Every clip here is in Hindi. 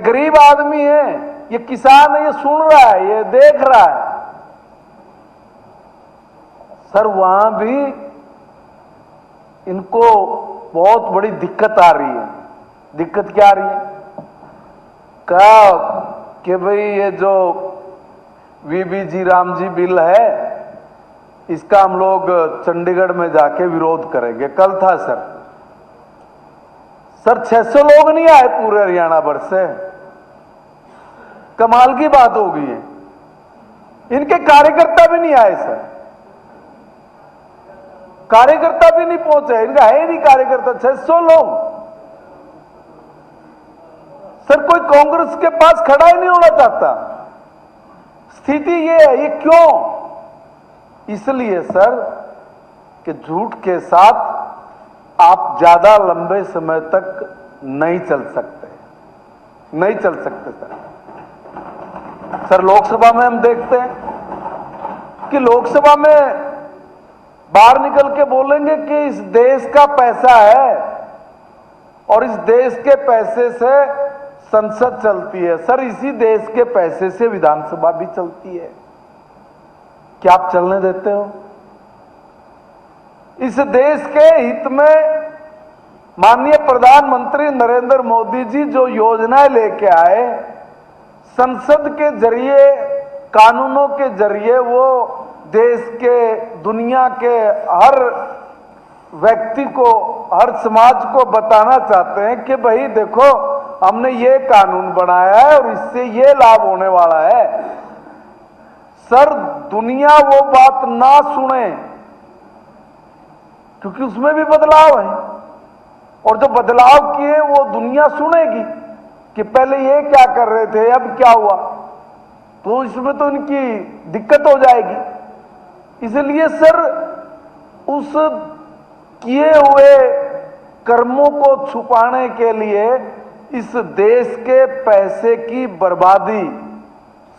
गरीब आदमी है, ये किसान है, ये सुन रहा है, ये देख रहा है। सर वहां भी इनको बहुत बड़ी दिक्कत आ रही है। दिक्कत क्या आ रही है? कहा कि भाई ये जो वीबीजी रामजी बिल है, इसका हम लोग चंडीगढ़ में जाके विरोध करेंगे। कल था सर 600 लोग नहीं आए पूरे हरियाणा भर से। कमाल की बात हो गई है। इनके कार्यकर्ता भी नहीं आए सर, कार्यकर्ता भी नहीं पहुंचे। इनका है ही नहीं कार्यकर्ता। 600 लोग सर, कोई कांग्रेस के पास खड़ा ही नहीं होना चाहता। स्थिति ये है। ये क्यों? इसलिए सर कि झूठ के साथ आप ज्यादा लंबे समय तक नहीं चल सकते, नहीं चल सकते सर। लोकसभा में हम देखते हैं कि लोकसभा में बाहर निकल के बोलेंगे कि इस देश का पैसा है और इस देश के पैसे से संसद चलती है। सर इसी देश के पैसे से विधानसभा भी चलती है। क्या आप चलने देते हो? इस देश के हित में माननीय प्रधानमंत्री नरेंद्र मोदी जी जो योजनाएं लेके आए, संसद के जरिए, कानूनों के जरिए वो देश के, दुनिया के हर व्यक्ति को, हर समाज को बताना चाहते हैं कि भाई देखो हमने ये कानून बनाया है और इससे ये लाभ होने वाला है। सर दुनिया वो बात ना सुने क्योंकि उसमें भी बदलाव है, और जो बदलाव किए वो दुनिया सुनेगी कि पहले ये क्या कर रहे थे, अब क्या हुआ, तो इसमें तो इनकी दिक्कत हो जाएगी। इसलिए सर उस किए हुए कर्मों को छुपाने के लिए इस देश के पैसे की बर्बादी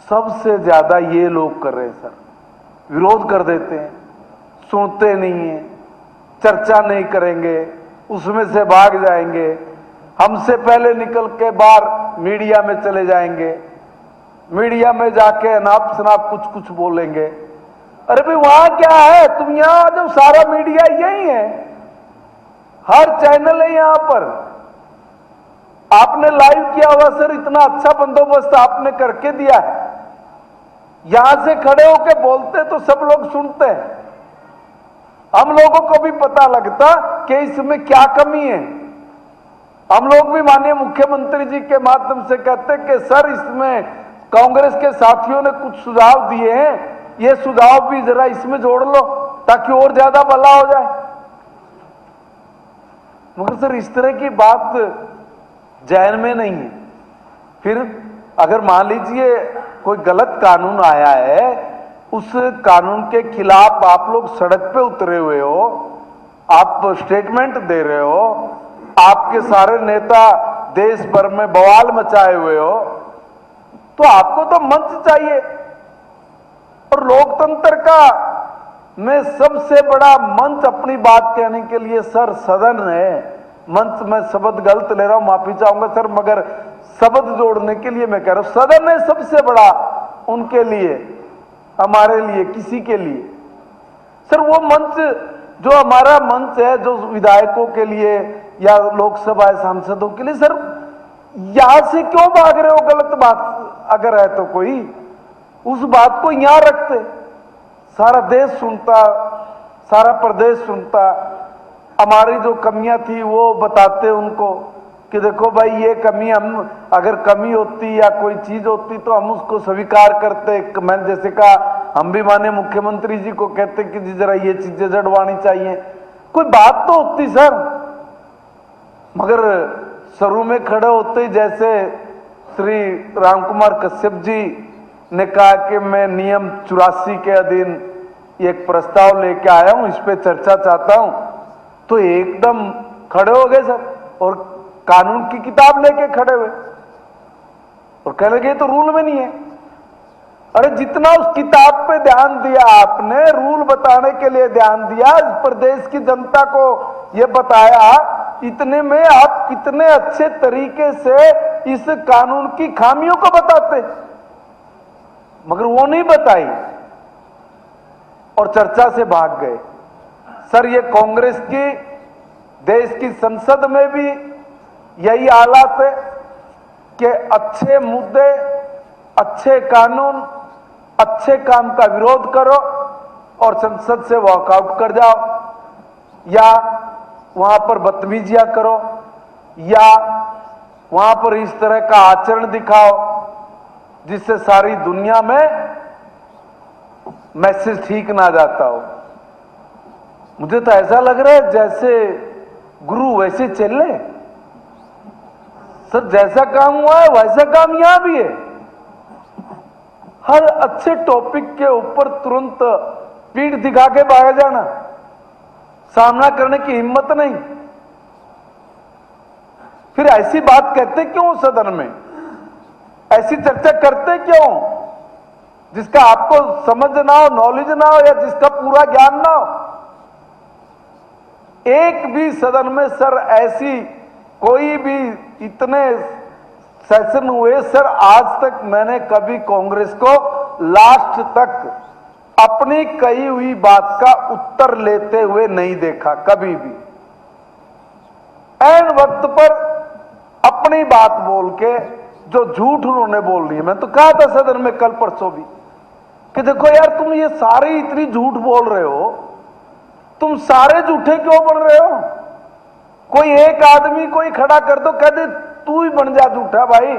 सबसे ज्यादा ये लोग कर रहे हैं सर। विरोध कर देते हैं, सुनते नहीं हैं, चर्चा नहीं करेंगे, उसमें से भाग जाएंगे, हमसे पहले निकल के बाहर मीडिया में चले जाएंगे, मीडिया में जाके अनाप शनाप कुछ कुछ बोलेंगे। अरे भाई वहां क्या है? तुम यहां जो सारा मीडिया यही है, हर चैनल है यहां पर। आपने लाइव किया हुआ सर, इतना अच्छा बंदोबस्त आपने करके दिया है। यहां से खड़े होकर बोलते तो सब लोग सुनते हैं, हम लोगों को भी पता लगता कि इसमें क्या कमी है। हम लोग भी माननीय मुख्यमंत्री जी के माध्यम से कहते कि सर इसमें कांग्रेस के साथियों ने कुछ सुझाव दिए हैं, ये सुझाव भी जरा इसमें जोड़ लो ताकि और ज्यादा भला हो जाए। मगर सर इस तरह की बात जहन में नहीं है। फिर अगर मान लीजिए कोई गलत कानून आया है, उस कानून के खिलाफ आप लोग सड़क पे उतरे हुए हो, आप स्टेटमेंट दे रहे हो, आपके सारे नेता देश भर में बवाल मचाए हुए हो, तो आपको तो मंच चाहिए। और लोकतंत्र का में सबसे बड़ा मंच अपनी बात कहने के लिए सर सदन है। मंच में शब्द गलत ले रहा हूं, माफी चाहूंगा सर, मगर शब्द जोड़ने के लिए मैं कह रहा हूं सदन है सबसे बड़ा उनके लिए, हमारे लिए, किसी के लिए। सर वो मंच जो हमारा मंच है, जो विधायकों के लिए या लोकसभा सांसदों के लिए, सर यहां से क्यों भाग रहे हो? गलत बात अगर है तो कोई उस बात को यहां रखते, सारा देश सुनता, सारा प्रदेश सुनता, हमारी जो कमियां थी वो बताते उनको कि देखो भाई ये कमी, हम अगर कमी होती या कोई चीज होती तो हम उसको स्वीकार करते। मैंने जैसे कहा, हम भी माने मुख्यमंत्री जी को कहते कि जी जरा ये चीजें जड़वानी चाहिए, कोई बात तो होती सर। मगर शुरू में खड़े होते ही जैसे श्री रामकुमार कश्यप जी ने कहा कि मैं नियम 84 के अधीन एक प्रस्ताव लेके आया हूं, इस पे चर्चा चाहता हूं, तो एकदम खड़े हो गए सर और कानून की किताब लेके खड़े हुए और कह लगे तो रूल में नहीं है। अरे जितना उस किताब पे ध्यान दिया आपने, रूल बताने के लिए ध्यान दिया, इस प्रदेश की जनता को यह बताया, इतने में आप कितने अच्छे तरीके से इस कानून की खामियों को बताते, मगर वो नहीं बताई और चर्चा से भाग गए। सर, ये कांग्रेस की देश की संसद में भी यही हालात है कि अच्छे मुद्दे, अच्छे कानून, अच्छे काम का विरोध करो और संसद से वॉकआउट कर जाओ, या वहां पर बदतमीजियां करो, या वहां पर इस तरह का आचरण दिखाओ जिससे सारी दुनिया में मैसेज ठीक ना जाता हो। मुझे तो ऐसा लग रहा है जैसे गुरु वैसे चले। सर, जैसा काम हुआ है वैसा काम यहां भी है। हर अच्छे टॉपिक के ऊपर तुरंत पीठ दिखा के भाग जाना, सामना करने की हिम्मत नहीं। फिर ऐसी बात कहते क्यों सदन में, ऐसी चर्चा करते क्यों जिसका आपको समझ ना हो, नॉलेज ना हो, या जिसका पूरा ज्ञान ना हो। एक भी सदन में सर ऐसी कोई भी, इतने सेशन हुए सर, आज तक मैंने कभी कांग्रेस को लास्ट तक अपनी कही हुई बात का उत्तर लेते हुए नहीं देखा, कभी भी। ऐन वक्त पर अपनी बात बोल के जो झूठ उन्होंने बोल ली, मैं तो कहा था सदन में कल परसों भी कि देखो यार, तुम ये सारे इतनी झूठ बोल रहे हो, तुम सारे झूठे क्यों बन रहे हो? कोई एक आदमी कोई खड़ा कर दो, कह दे तू ही बन जा झूठा भाई,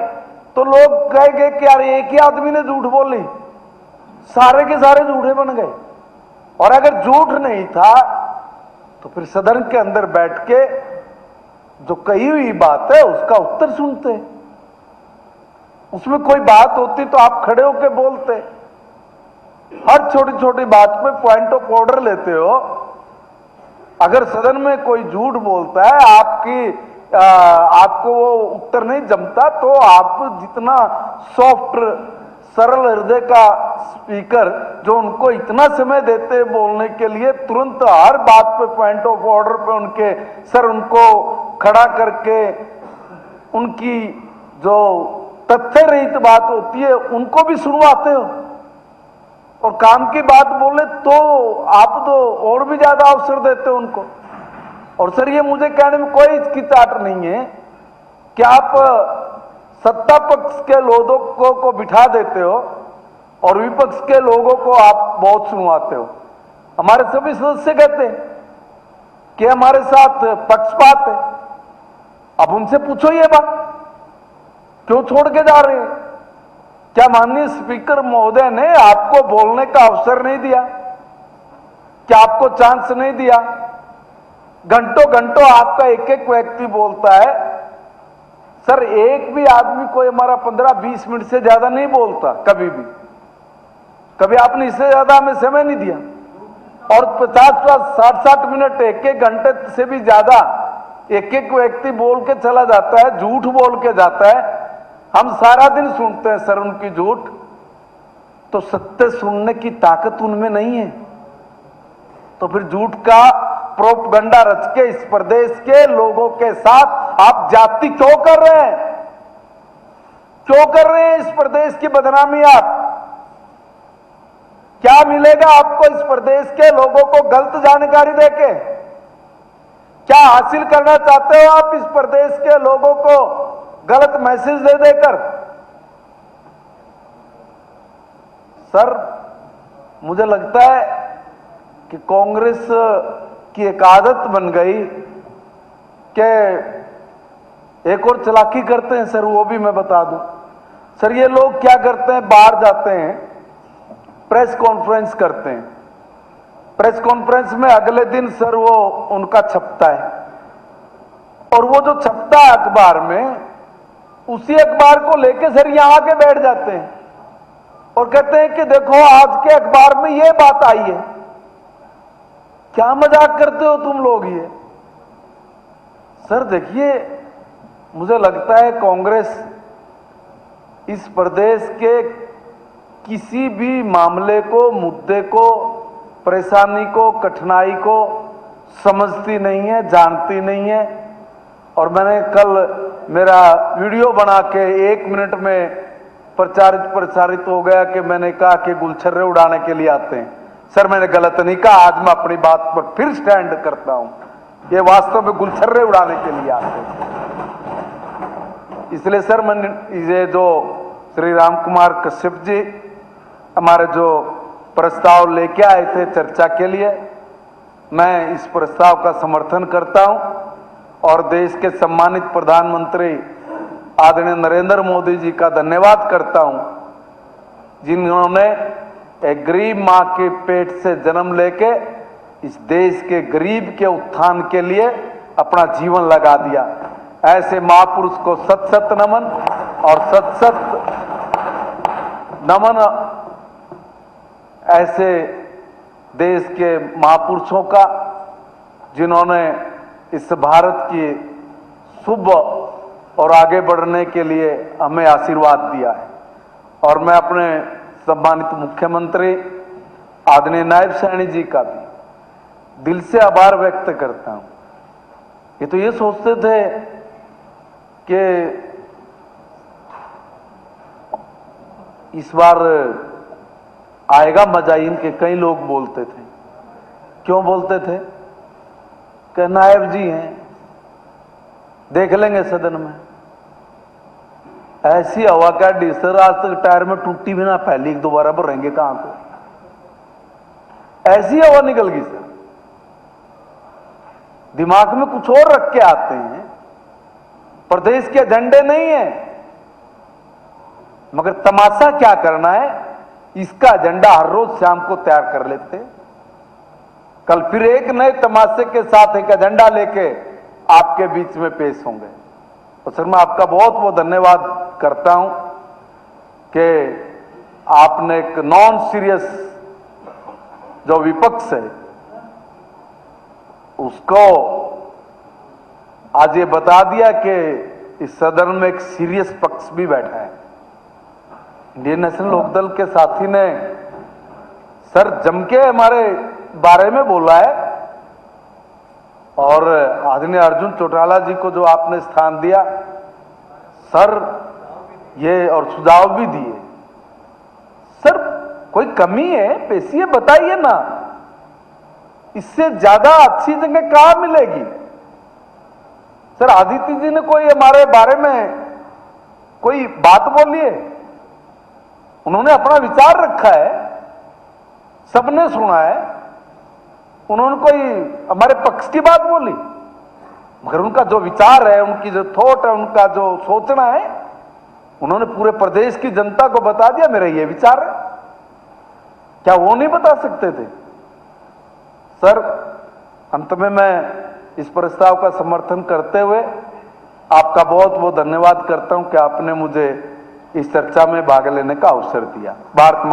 तो लोग कहेंगे कि यार एक ही आदमी ने झूठ बोली, सारे के सारे झूठे बन गए। और अगर झूठ नहीं था तो फिर सदन के अंदर बैठ के जो कही हुई बात है उसका उत्तर सुनते, उसमें कोई बात होती तो आप खड़े होकर बोलते। हर छोटी छोटी बात पे पॉइंट ऑफ ऑर्डर लेते हो। अगर सदन में कोई झूठ बोलता है, आपको वो उत्तर नहीं जमता, तो आप जितना सॉफ्ट सरल हृदय का स्पीकर जो उनको इतना समय देते हैं बोलने के लिए, तुरंत हर बात पे पॉइंट ऑफ ऑर्डर पे उनके सर उनको खड़ा करके उनकी जो तथ्य रहित बात होती है उनको भी सुनवाते हो, और काम की बात बोले तो आप तो और भी ज्यादा अवसर देते हो उनको। और सर, ये मुझे कहने में कोई हिचकिचाहट नहीं है कि आप सत्ता पक्ष के लोगों को बिठा देते हो और विपक्ष के लोगों को आप बहुत सुनवाते हो। हमारे सभी सदस्य कहते हैं कि हमारे साथ पक्षपात है। अब उनसे पूछो ये बात, क्यों छोड़ के जा रहे हैं? क्या माननीय स्पीकर महोदय ने आपको बोलने का अवसर नहीं दिया? क्या आपको चांस नहीं दिया? घंटों घंटों आपका एक एक व्यक्ति बोलता है। सर, एक भी आदमी कोई हमारा 15-20 मिनट से ज्यादा नहीं बोलता, कभी भी। कभी आपने इससे ज्यादा हमें समय नहीं दिया, और 50-60 मिनट, एक एक घंटे से भी ज्यादा एक एक व्यक्ति बोल के चला जाता है, झूठ बोल के जाता है। हम सारा दिन सुनते हैं सर उनकी झूठ, तो सत्य सुनने की ताकत उनमें नहीं है, तो फिर झूठ का प्रोपगंडा रच के इस प्रदेश के लोगों के साथ आप जाति क्यों कर रहे हैं? क्यों कर रहे हैं इस प्रदेश की बदनामी? आप क्या मिलेगा आपको इस प्रदेश के लोगों को गलत जानकारी देके? क्या हासिल करना चाहते हो आप इस प्रदेश के लोगों को गलत मैसेज दे देकर? सर, मुझे लगता है कि कांग्रेस की एक आदत बन गई कि एक और चालाकी करते हैं सर, वो भी मैं बता दूं। सर, ये लोग क्या करते हैं, बाहर जाते हैं, प्रेस कॉन्फ्रेंस करते हैं। प्रेस कॉन्फ्रेंस में अगले दिन सर वो उनका छपता है, और वो जो छपता है अखबार में, उसी अखबार को लेके सर यहां आके बैठ जाते हैं और कहते हैं कि देखो आज के अखबार में ये बात आई है। क्या मजाक करते हो तुम लोग ये? सर देखिए, मुझे लगता है कांग्रेस इस प्रदेश के किसी भी मामले को, मुद्दे को, परेशानी को, कठिनाई को समझती नहीं है, जानती नहीं है। और मैंने कल मेरा वीडियो बना के 1 मिनट में प्रसारित हो गया कि मैंने कहा कि गुलछर्रे उड़ाने के लिए आते हैं। सर मैंने गलत नहीं कहा, आज मैं अपनी बात पर फिर स्टैंड करता हूं, ये वास्तव में गुलछर्रे उड़ाने के लिए आते हैं। इसलिए सर मैंने ये जो श्री राम कुमार कश्यप जी हमारे जो प्रस्ताव लेके आए थे चर्चा के लिए, मैं इस प्रस्ताव का समर्थन करता हूं और देश के सम्मानित प्रधानमंत्री आदरणीय नरेंद्र मोदी जी का धन्यवाद करता हूं, जिन्होंने एक गरीब मां के पेट से जन्म लेके इस देश के गरीब के उत्थान के लिए अपना जीवन लगा दिया। ऐसे महापुरुष को सत सत नमन और सत सत नमन ऐसे देश के महापुरुषों का, जिन्होंने इस भारत की शुभ और आगे बढ़ने के लिए हमें आशीर्वाद दिया है। और मैं अपने सम्मानित मुख्यमंत्री आदरणीय नायब सैनी जी का भी दिल से आभार व्यक्त करता हूं। ये तो ये सोचते थे कि इस बार आएगा मजा, इनके कई लोग बोलते थे। क्यों बोलते थे? कि नायब जी हैं, देख लेंगे सदन में। ऐसी हवा का डीसर आज तक टायर में टूटी भी ना फैली, दोबारा भरेंगे कहां को? ऐसी हवा निकल गई सर, दिमाग में कुछ और रख के आते हैं। प्रदेश के एजेंडे नहीं है, मगर तमाशा क्या करना है इसका एजेंडा हर रोज शाम को तैयार कर लेते। कल फिर एक नए तमाशे के साथ एक एजेंडा लेके आपके बीच में पेश होंगे। तो सर मैं आपका बहुत बहुत धन्यवाद करता हूं कि आपने एक नॉन सीरियस जो विपक्ष है उसको आज ये बता दिया कि इस सदन में एक सीरियस पक्ष भी बैठा है। इंडियन नेशनल लोकदल के साथी ने सर जम के हमारे बारे में बोला है, और आदरणीय अर्जुन चौटाला जी को जो आपने स्थान दिया सर, ये और सुझाव भी दिए सर, कोई कमी है पेशिए बताइए ना, इससे ज्यादा अच्छी जगह कहां मिलेगी? सर आदित्य जी ने कोई हमारे बारे में कोई बात बोली है? उन्होंने अपना विचार रखा है, सबने सुना है, उन्होंने कोई हमारे पक्ष की बात बोली? मगर उनका जो विचार है, उनकी जो थॉट है, उनका जो सोचना है, उन्होंने पूरे प्रदेश की जनता को बता दिया मेरा ये विचार है। क्या वो नहीं बता सकते थे? सर अंत में मैं इस प्रस्ताव का समर्थन करते हुए आपका बहुत बहुत धन्यवाद करता हूं कि आपने मुझे इस चर्चा में भाग लेने का अवसर दिया। भारत